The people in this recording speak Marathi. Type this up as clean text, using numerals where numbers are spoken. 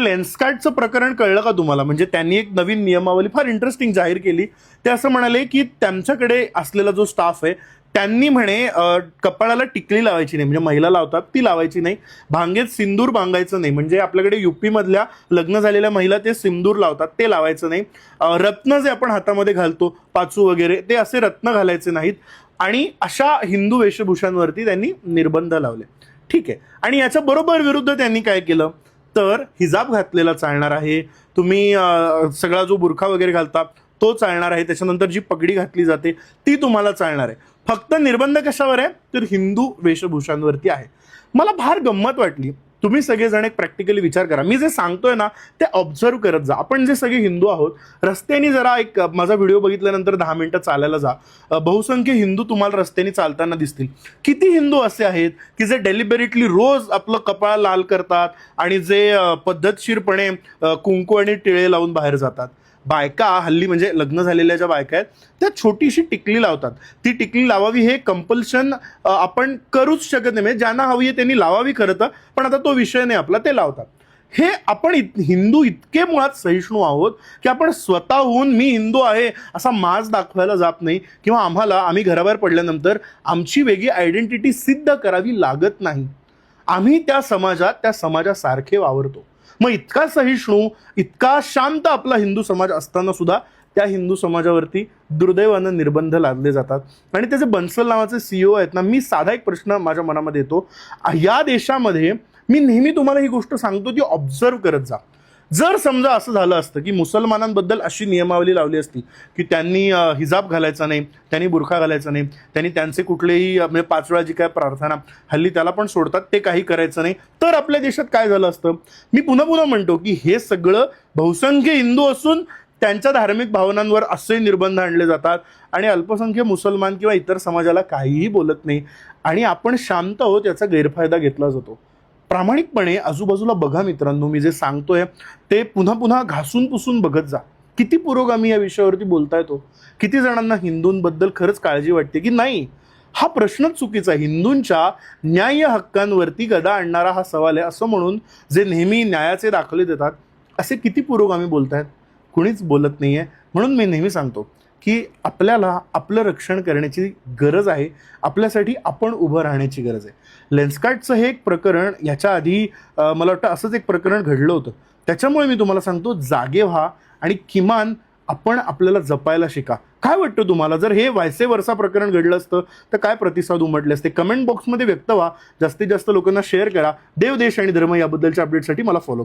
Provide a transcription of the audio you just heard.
लेन्सकार्टचं प्रकरण कळलं का तुम्हाला? म्हणजे त्यांनी एक नवीन नियमावली फार इंटरेस्टिंग जाहीर केली. ते असं म्हणाले की त्यांच्याकडे असलेला जो स्टाफ आहे त्यांनी म्हणे कपाळाला टिकली लावायची नाही, म्हणजे महिला लावतात ती लावायची नाही. भांगेत सिंदूर बांगायचं नाही, म्हणजे आपल्याकडे युपी मधल्या लग्न झालेल्या महिला ते सिंदूर लावतात ते लावायचं नाही. रत्न जे आपण हातामध्ये घालतो पाचू वगैरे ते असे रत्न घालायचे नाहीत. आणि अशा हिंदू वेशभूषांवरती त्यांनी निर्बंध लावले. ठीक आहे. आणि याच्या बरोबर विरुद्ध त्यांनी काय केलं तर हिजाब घातलेला चालणार आहे, तुम्ही सगळा जो बुरखा वगैरे घालता तो चालणार आहे, त्याच्यानंतर जी पगडी घातली जाते ती तुम्हाला चालणार आहे. फक्त निर्बंध कशावर आहे तर हिंदू वेशभूषांवरती आहे. मला फार गंमत वाटली. तुम्ही सगळेजण एक प्रॅक्टिकली विचार करा, मी जे सांगतोय ना ते ऑब्झर्व करत जा. आपण जे सगळे हिंदू आहोत रस्त्याने जरा एक माझा व्हिडिओ बघितल्यानंतर 10 मिनिटं चालायला जा. बहुसंख्य हिंदू तुम्हाला रस्त्याने चालताना दिसतील. किती हिंदू असे आहेत की जे डेलिबरेटली रोज आपलं कपाळ लाल करतात आणि जे पद्धतशीरपणे कुंकू आणि टिळे लावून बाहेर जातात. बायका हल्ली म्हणजे लग्न झालेल्या ज्या बायका आहेत त्या छोटीशी टिकली लावतात. ती टिकली लावावी हे कंपल्शन आपण करूच शकत नाही. म्हणजे ज्यांना हवी आहे त्यांनी लावावी खरं तर, पण आता तो विषय नाही आपला, ते लावतात. हे आपण हिंदू इतके मुळात सहिष्णू आहोत की आपण स्वतःहून मी हिंदू आहे असा माज दाखवायला जात नाही, किंवा आम्ही घराबाहेर पडल्यानंतर आमची वेगळी आयडेंटिटी सिद्ध करावी लागत नाही. आम्ही त्या समाजासारखे वावरतो. मग इतका सहिष्णू इतका शांत आपला हिंदू समाज असताना सुद्धा त्या हिंदू समाजावरती दुर्दैवानं निर्बंध लादले जातात. आणि त्याचे बन्सल नावाचे CEO आहेत ना, मी साधा एक प्रश्न माझ्या मनामध्ये येतो. या देशामध्ये मी नेहमी तुम्हाला ही गोष्ट सांगतो ती ऑब्झर्व करत जा. जर समजा असं झालं असतं की मुसलमानांबद्दल अशी नियमावली लावली असती की त्यांनी हिजाब घालायचा नाही, त्यांनी बुरखा घालायचा नाही, त्यांनी त्यांचे कुठलेही म्हणजे 5 वेळा जी काय प्रार्थना हल्ली त्याला पण सोडतात ते काही करायचं नाही, तर आपल्या देशात काय झालं असतं? मी पुन्हा पुन्हा म्हणतो की हे सगळं बहुसंख्य हिंदू असून त्यांच्या धार्मिक भावनांवर असे निर्बंध आणले जातात आणि अल्पसंख्य मुसलमान किंवा इतर समाजाला काहीही बोलत नाही आणि आपण शांत आहोत याचा गैरफायदा घेतला जातो. प्रामाणिकपणे आजूबाजूला बघा मित्रांनो, मी जे सांगतोय ते पुन्हा पुन्हा घासून पुसून बघत जा. किती पुरोगामी या विषयावरती बोलता येतो. किती जणांना हिंदूंबद्दल खरंच काळजी वाटते की नाही? हा प्रश्नच चुकीचा आहे. हिंदूंच्या न्याय्य हक्कांवरती गदा आणणारा हा सवाल आहे असं म्हणून जे नेहमी न्यायाचे दाखले देतात असे किती पुरोगामी बोलतायत? कुणीच बोलत नाहीये. म्हणून मी नेहमी सांगतो की आपल्याला आपलं रक्षण करण्याची गरज आहे, आपल्यासाठी आपण उभं राहण्याची गरज आहे. लेन्सकार्टचं हे एक प्रकरण याच्या आधी मला वाटतं असंच एक प्रकरण घडलं होतं. त्याच्यामुळे मी तुम्हाला सांगतो जागे व्हा आणि किमान आपण आपल्याला जपायला शिका. काय वाटतं तुम्हाला जर हे व्हायसे वर्षा प्रकरण घडलं असतं तर काय प्रतिसाद उमटले असते? कमेंट बॉक्समध्ये व्यक्त व्हा. जास्तीत जास्त लोकांना शेअर करा. देव, देश आणि धर्म याबद्दलच्या अपडेटसाठी मला फॉलो